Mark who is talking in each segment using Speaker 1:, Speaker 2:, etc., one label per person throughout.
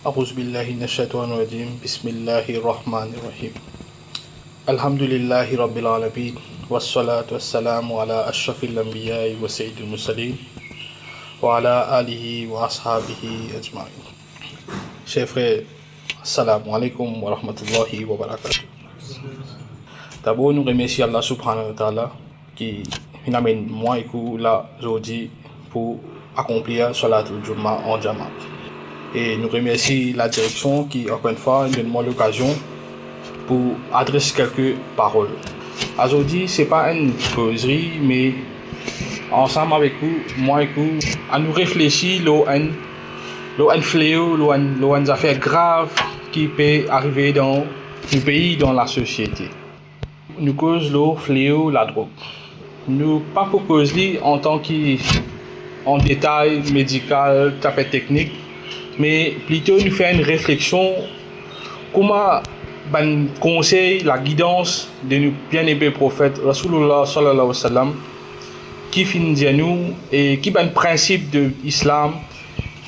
Speaker 1: أعوذ بالله من الشيطان الرجيم بسم الله الرحمن الرحيم الحمد لله رب العالمين والصلاة والسلام على أشرف الأنبياء وسيد المرسلين وعلى آله وأصحابه أجمعين. Chers frères, assalamu alaikum wa rahmatullahi wa barakatuh. D'abord, nous remercions Allah subhanahu wa ta'ala qui nous amène moi et vous là aujourd'hui pour accomplir Salatul Jumma en Jamaat. Et nous remercions la direction qui, encore une fois, nous donne l'occasion pour adresser quelques paroles. Aujourd'hui, ce n'est pas une causerie, mais ensemble avec vous, moi et vous, à nous réfléchir à un fléau, à une affaire grave qui peut arriver dans le pays, dans la société. Nous cause le fléau, la drogue. Nous pas pour causer en tant qu'en détail médical, tout à fait technique, mais plutôt nous faire une réflexion comment ben conseil, la guidance de nos bien-aimés prophètes Rasulullah sallallahu alayhi wa sallam qui finit dire nous et qui ben principe de l'islam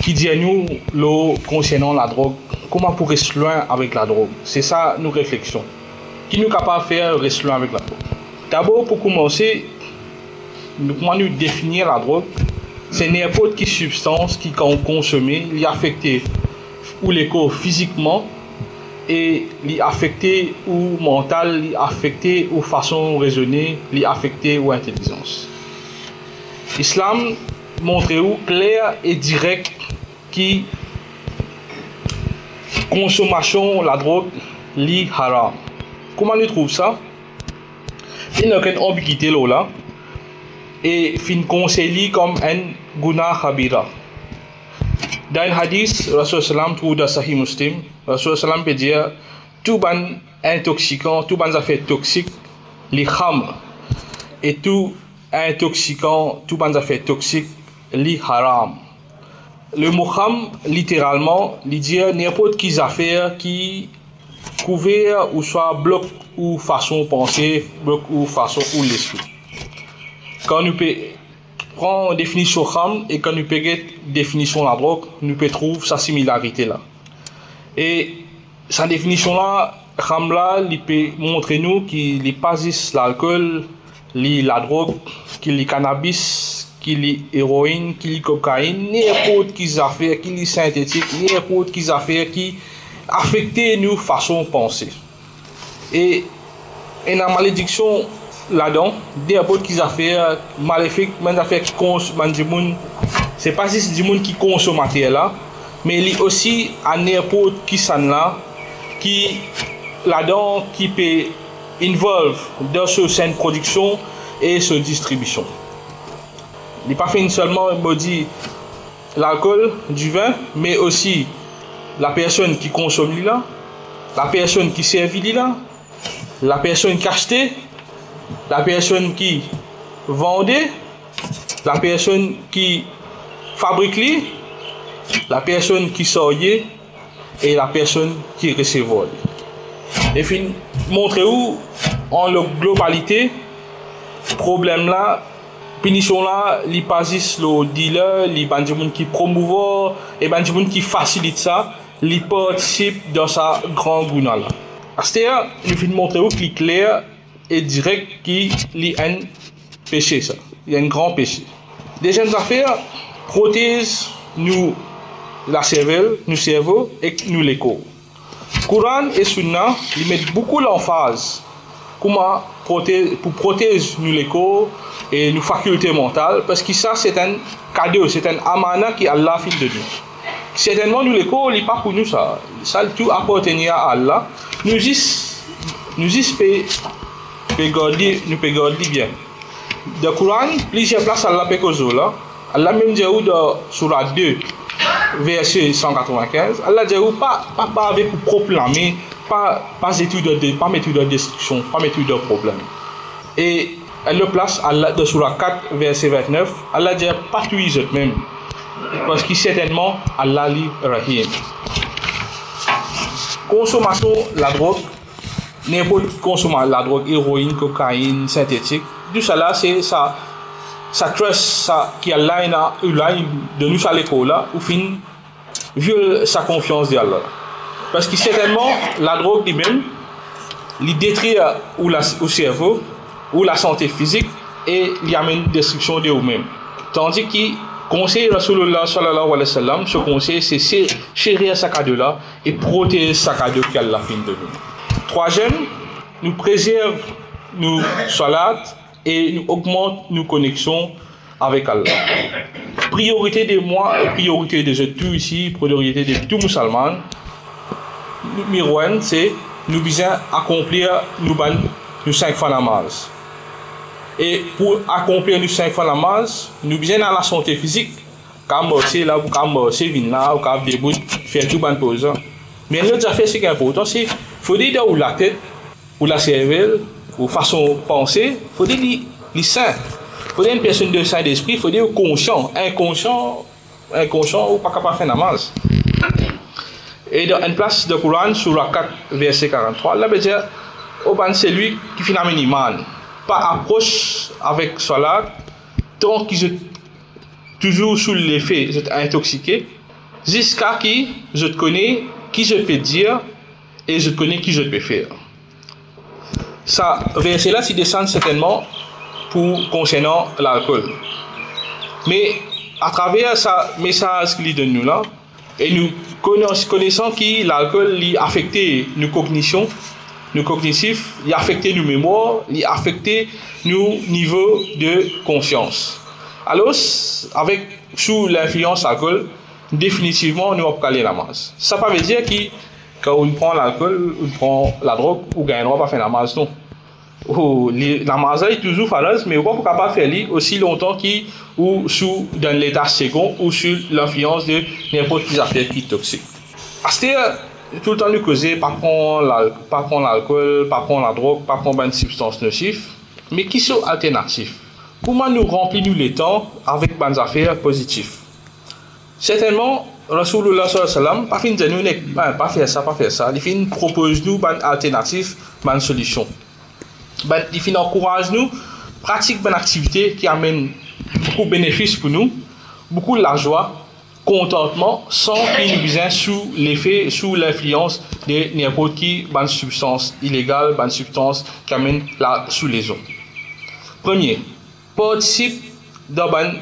Speaker 1: qui dit nous le concernant la drogue, comment pour rester loin avec la drogue. C'est ça nos réflexions qui nous capable de faire rester loin avec la drogue. D'abord pour commencer, comment nous définir la drogue? C'est n'importe quelle substance qui quand consommée, li affecté ou les corps physiquement et li affecté ou mental, li affecté ou façon raisonnée, li affecté ou intelligence. L'islam montre où clair et direct qui consommation la drogue li haram. Comment nous trouve ça? Il n'y a aucune ambiguïté là. Et fin conseillé comme un guna khabira. Dans un hadith, Rasul sallam trouve dans Sahih Muslim, Rasul sallam peut dire tout ban intoxicant, tout ban affaire toxique, les khamr, et tout intoxicant, tout ban affaire toxique, les haram. Le mot kham, littéralement, il dit n'importe quelle affaire qui couvert ou soit bloc ou façon penser, bloc ou façon ou l'esprit. Quand nous prenons définition kham et quand nous prenons définition la drogue, nous pouvons trouver sa similarité là. Et sa définition là, kham là, il peut montrer nous qu'il n'est pas juste l'alcool, la drogue, qu'il est cannabis, qu'il est héroïne, qu'il est cocaïne, n'importe quelle affaire, qu'il est synthétique, n'importe quelle affaire qui affecte nous façon de penser. Et la malédiction là-dedans, n'importe quelle affaire maléfique, même affaire qui consomme, c'est pas juste du monde qui consomme matériel là, mais il y a aussi à n'importe qui s'en là, qui là-dedans qui peut involve dans cette production et cette distribution. Il n'est pas fait seulement l'alcool, du vin, mais aussi la personne qui consomme là, la personne qui servit là, la personne qui achète, la personne qui vendait, la personne qui fabrique, la personne qui sortait et la personne qui recevait. Et puis, montrer où, en la globalité, problème là, punition là, il pas juste le dealer, il pas des gens qui promouvoir et pas des gens qui facilite ça, il participe dans sa grande gouna là. C'est-à-dire, il faut montrer où qu'il est clair et direct qu'il y a un péché ça, il y a un grand péché. Deuxième affaire, protège nous la cervelle, nous cerveau et nous les corps. Coran et Sunna, ils mettent beaucoup l'emphase comment pour protéger nous les corps et nos facultés mentales parce que ça c'est un cadeau, c'est un amana qui Allah fait de nous. Certainement nous les corps, il n'est pas pour nous ça. Ça tout appartient à Allah. Nous juste peut garder bien. Dans le Coran, plusieurs places Allah peut causer là. Allah même dit dans Surah 2 verset 195, Allah dit pas avec proclamer, pas étude de destruction, pas étude de problème. Et elle le place Allah dans Surah 4 verset 29, Allah dit pas tuer même parce que certainement Allah li rahim. Consommation la drogue, n'importe consommation la drogue, héroïne, cocaïne, synthétique, tout ça là c'est ça trust ça qui Allah de nous à l'école là ou fin viole sa confiance d'Allah. Parce que certainement, la drogue lui-même, il détruit ou le cerveau, ou la santé physique, et il amène une destruction de vous-même. Tandis que conseil Rasulullah sallallahu alayhi wa sallam, ce conseil, c'est chérir sa cadeau-là et protéger sa cadeau qu'Allah fait de nous. Troisième, nous préserve nos salats et nous augmente nos connexions avec Allah. Priorité de moi, priorité de tous ici, priorité de tous musulmans. Numéro 1, c'est nous besoin accomplir nos 5 fois namaz. Et pour accomplir nos 5 fois namaz, nous besoin dans la santé physique. Comme c'est là, comme c'est vin là, ou comme des bouts, faire tout bonne pause. Mais l'autre affaire, c'est important, c'est faut dire où la tête, ou la cervelle, ou façon de penser, faut dire les saints. Faut dire une personne de saint d'esprit, faut dire conscient, inconscient ou pas capable de faire namaz. Et dans une place de Coran, sur la 4, verset 43, là, veut dire, c'est lui qui finalement iman. Pas approche avec salat, tant qu'ils sont toujours sous l'effet, ils sont intoxiqués, jusqu'à qui je te connais, qui je peux dire, et je te connais qui je peux faire. Ça, verset là, s'il descend certainement pour concernant l'alcool. Mais à travers ce message qu'il donne nous là, et nous connaissons que l'alcool a affecté nos cognitions, nos cognitifs, il a affecté nos mémoires, il a affecté nos niveaux de conscience. Alors, sous l'influence alcool, définitivement, nous avons calé la masse. Ça ne veut pas dire que quand on prend l'alcool, on prend la drogue, on gagne droit pas faire la masse, non. La masse est toujours falaise, mais on ne peut pas faire aussi longtemps ou sous dans l'état second ou sous l'influence de n'importe quelle affaire qui est toxique. C'est-à-dire, tout le temps nous causer, pas prendre l'alcool, pas prendre la drogue, pas prendre une substance nocive, mais qui sont alternatifs. Comment nous remplissons les temps avec des affaires positives? Certainement, Rasulullah sallallahu alayhi wa sallam, pas fin de nous, pas faire ça, il fin propose nous une alternative, une solution. Il fin encourage nous, pratique une activité qui amène beaucoup de bénéfices pour nous, beaucoup de la joie, contentement, sans qu'il nous sous l'effet, sous l'influence de n'importe qui substance illégale, une substance qui amène la sous les eaux. Premier, participe dans un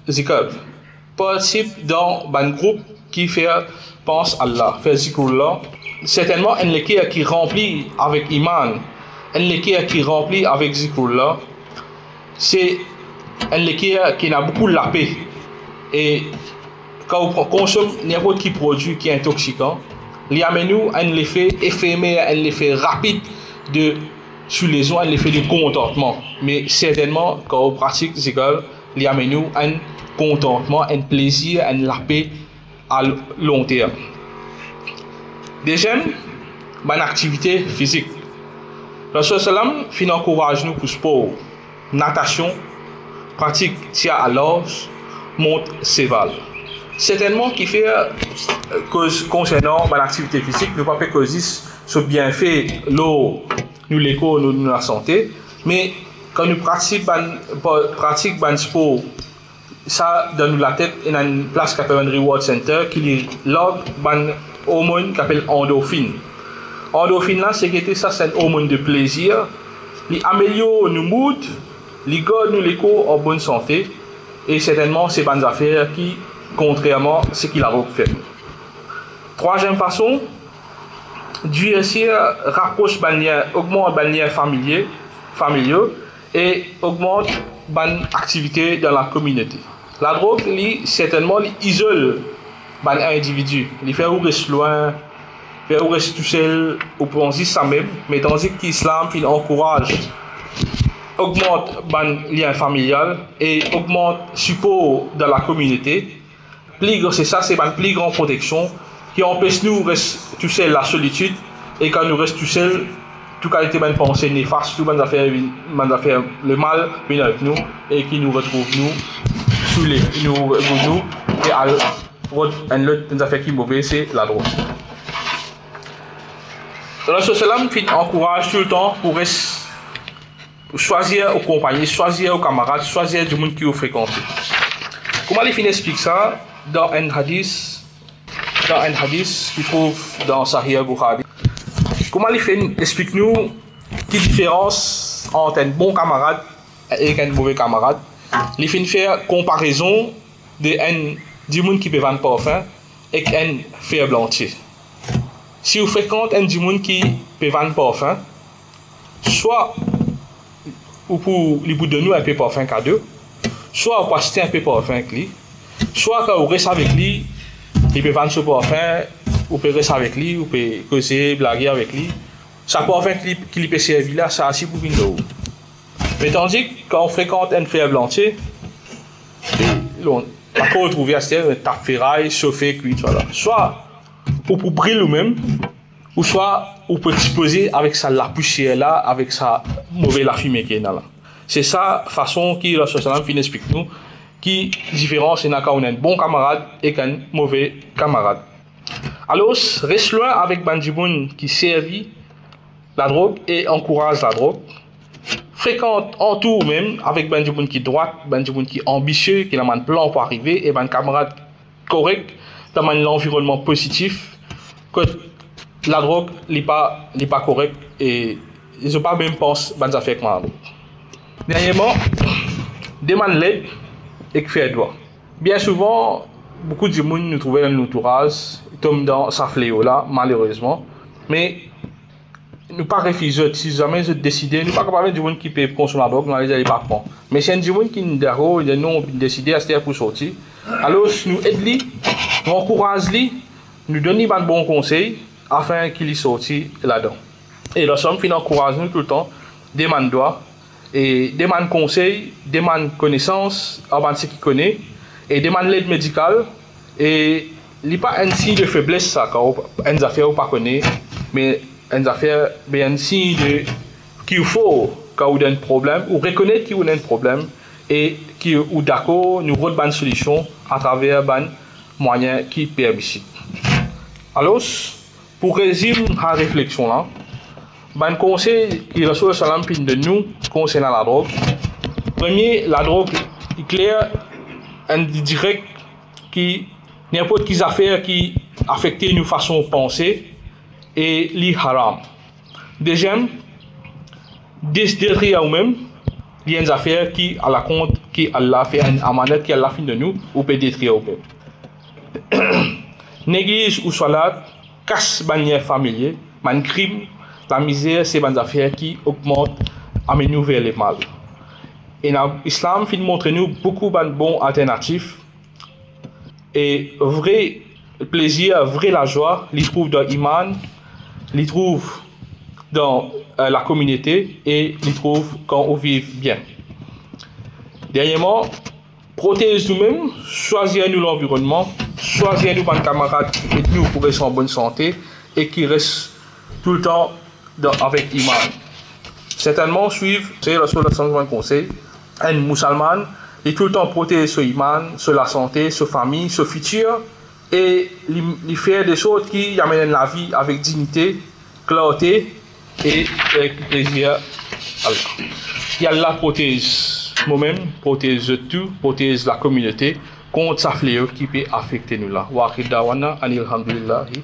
Speaker 1: zikr, participe dans un groupe qui fait pense à Allah, fait zikrullah. Certainement, un équipe qui remplit avec iman, un équipe qui remplit avec zikrullah, c'est un équipe qui a beaucoup la paix. Et quand on consomme n'importe quel produit qui est intoxicant, il amène nous un effet éphémère, un effet rapide de sous les eaux, un effet de contentement. Mais certainement, quand on pratique zikr, il amène nous un contentement, un plaisir, une la paix à long terme. Deuxième, une activité physique. Le Sallam fin encourage nous pour sport, natation, pratique tir à l'orge, monte séval. Certainement qui fait concernant l'activité physique, ne pas faire causer ce bienfait l'eau, nous l'écho, nous la santé, mais quand nous pratiquons un sport, ça donne la tête et une place qui s'appelle un reward center qui est là une hormone qui s'appelle endorphine. Endorphine là c'est une hormone de plaisir, il améliore nos moods, il garde nous l'écho en bonne santé et certainement c'est bonnes affaires qui contrairement à ce qu'il a fait. Troisième façon, Dieu rapproche augmente les liens familiaux et augmente l'activité dans la communauté. La drogue, certainement, isole un individu. Il fait ou reste loin, fait ou reste tout seul, ou pense ça même, mais tandis que l'islam, il encourage, augmente les liens familiaux et augmente le support dans la communauté. C'est ça, c'est une plus grande protection qui empêche nous de rester tout seul la solitude et quand nous restons tout seul, toute qualité de pensée néfaste, toutes les affaires, le mal vient avec nous et qui nous retrouve nous sous les nous et à une autre affaire qui est mauvaise, c'est la drogue. Le Sallam encourage tout le temps pour choisir aux compagnons, choisir aux camarades, choisir du monde qui vous fréquente. Comment les fins expliquent ça? Dans un hadith dans un hadith qui trouve dans Sahih Bukhari. Comment il fait, explique-nous quelle différence entre un bon camarade et un mauvais camarade. Il fait faire comparaison du monde qui peut vendre parfum et un faible entier. Si vous fréquentez un du monde qui peut vendre parfum, soit ou pour lui donner un peu de parfum cadeau, soit vous acheter un peu de parfum avec lui, soit quand vous restez avec lui, il peut vendre ce parfum, vous pouvez rester avec lui, vous pouvez causer, blaguer avec lui. Ça parfum qui lui peut servir là, c'est assez pour une eau. Mais tandis que quand on fréquente un faible entier, on peut retrouver à ce un tape ferraille, chauffé, cuit, voilà. Soit pour briller nous-mêmes, ou soit on peut exposer avec sa la poussière là, avec sa mauvaise la fumée qui est là. C'est ça façon qui le Sallam fin explique nous qui différence c'est quand on a un bon camarade et qu'un mauvais camarade. Alors reste loin avec Banjiboun qui servit la drogue et encourage la drogue. Fréquente en tout même avec Banjiboun qui droite, Banjiboun qui ambitieux, qui a un plan pour arriver et un camarade correct dans l'environnement positif que la drogue n'est pas correcte et ils n'ont pas même pensé à des affaires comme ça. Dernièrement, demande l'aide et que faire droit. Bien souvent, beaucoup de gens nous trouvent dans l'entourage, tombent dans sa fléau là, malheureusement. Mais nous pas refuser, si jamais je décide, nous pas capable de gens qui peuvent consommer la drogue, nous allons pas prendre. Mais c'est un gens qui nous décidé à se faire pour sortir. Alors nous aidons, nous encourageons, nous donnons des bons conseils afin qu'il y sorte là-dedans. Et nous sommes encourageants nous tout le temps, demande droit et demande conseil, demande connaissance, avant ce qu'il connaît et demande l'aide médicale et il n'y a pas un signe de faiblesse ça quand une affaire ou pas connaît mais une affaire bien un signe de qu'il faut quand vous avez un problème ou reconnaître qu'il y a un problème et qui ou d'accord nous avons une solution à travers un moyen qui permet. Alors pour résumer la réflexion là, un conseil que le Rasoul Salam de nous concernant la drogue. Premier, la drogue est claire, direct, qui n'importe quelle affaire qui affecte nos façons de penser et li haram. Deuxième, détruire nous-mêmes, il y a une affaire qui à la compte qui Allah fait un amanat qui Allah fin de nous ou peut détruire nous-mêmes. Néglige ou salat, casse bannière familier, man crime. La misère, c'est une affaire qui augmente, amène nous vers le mal. Et l'islam fait montrer nous beaucoup de bons alternatifs. Et vrai plaisir, vrai la joie, il trouve dans l'iman, il trouve dans la communauté et il trouve quand on vit bien. Dernièrement, protéger nous-mêmes, choisir nous l'environnement, choisir nous les camarades et nous pour rester en bonne santé et qui restent tout le temps avec iman. Certainement suivre, c'est le seul conseil, un musulman, il tout le temps protéger ce iman, sur la santé, sa famille, ce futur, et il faire des choses qui amènent la vie avec dignité, clarté et avec plaisir. Et Allah protège moi-même, protège tout, protège la communauté contre sa fléau qui peut affecter nous là. Wa akhir dawana anil hamdulillahi.